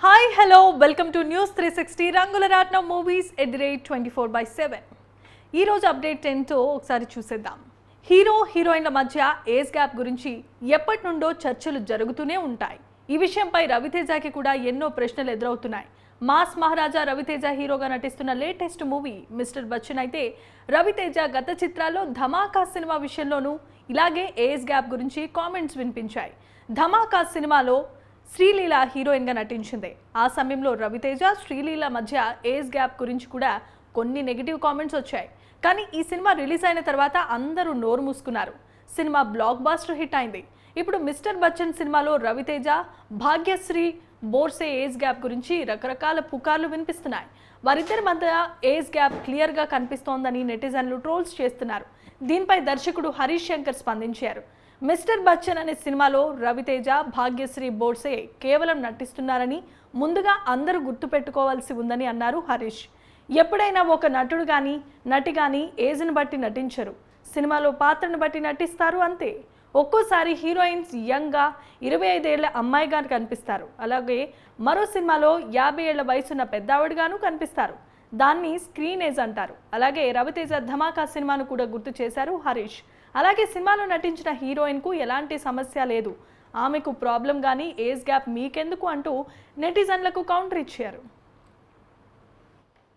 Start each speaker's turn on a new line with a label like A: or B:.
A: Hi hello welcome to news 360 రంగుల రాట్నం movies @24/7. ఈ రోజు అప్డేట్ ఏంటో ఒకసారి చూసేద్దాం. హీరో హీరోయిన్ల మధ్య ఏజ్ గ్యాప్ గురించి ఎప్పటి నుండో చర్చలు జరుగుతూనే ఉంటాయి. ఈ విషయంపై రవితేజకి కూడా ఎన్నో ప్రశ్నలు ఎదురవుతున్నాయి. మాస్ మహారాజా రవితేజ హీరోగా నటిస్తున్న లేటెస్ట్ మూవీ మిస్టర్ బచ్చన్ అయితే రవితేజ గత చిత్రాల్లో ధమాకా సినిమా విషయంలోనూ ఇలాగే ఏజ్ గ్యాప్ గురించి కామెంట్స్ వినిపించాయి. ధమాకా సినిమాలో శ్రీలీల హీరోయిన్గా నటించింది. ఆ సమయంలో రవితేజ శ్రీలీల మధ్య ఏజ్ గ్యాప్ గురించి కూడా కొన్ని నెగిటివ్ కామెంట్స్ వచ్చాయి. కానీ ఈ సినిమా రిలీజ్ అయిన తర్వాత అందరూ నోరు మూసుకున్నారు. సినిమా బ్లాక్ బాస్టర్ హిట్ అయింది. ఇప్పుడు మిస్టర్ బచ్చన్ సినిమాలో రవితేజ భాగ్యశ్రీ బోర్సే ఏజ్ గ్యాప్ గురించి రకరకాల పుకార్లు వినిపిస్తున్నాయి. వారిద్దరి మధ్య ఏజ్ గ్యాప్ క్లియర్గా కనిపిస్తోందని నెటిజన్లు ట్రోల్స్ చేస్తున్నారు. దీనిపై దర్శకుడు హరీష్ శంకర్ స్పందించారు. మిస్టర్ బచ్చన్ అనే సినిమాలో రవితేజ భాగ్యశ్రీ బోర్సే కేవలం నటిస్తున్నారని ముందుగా అందరూ గుర్తుపెట్టుకోవాల్సి ఉందని అన్నారు హరీష్. ఎప్పుడైనా ఒక నటుడు కానీ నటి కానీ ఏజ్ని బట్టి నటించరు, సినిమాలో పాత్రను బట్టి నటిస్తారు అంతే. ఒక్కోసారి హీరోయిన్స్ యంగ్గా 25 ఏళ్ల అమ్మాయిగా కనిపిస్తారు, అలాగే మరో సినిమాలో 50 ఏళ్ల వయసున్న పెద్దావిడిగాను కనిపిస్తారు. దాన్ని స్క్రీన్ ఏజ్ అంటారు. అలాగే రవితేజ ధమాకా సినిమాను కూడా గుర్తు చేశారు హరీష్. అలాగే సినిమాలో నటించిన హీరోయిన్కు ఎలాంటి సమస్య లేదు, ఆమెకు ప్రాబ్లం కానీ ఏజ్ గ్యాప్ మీకెందుకు అంటూ నెటిజన్లకు కౌంటర్ ఇచ్చారు.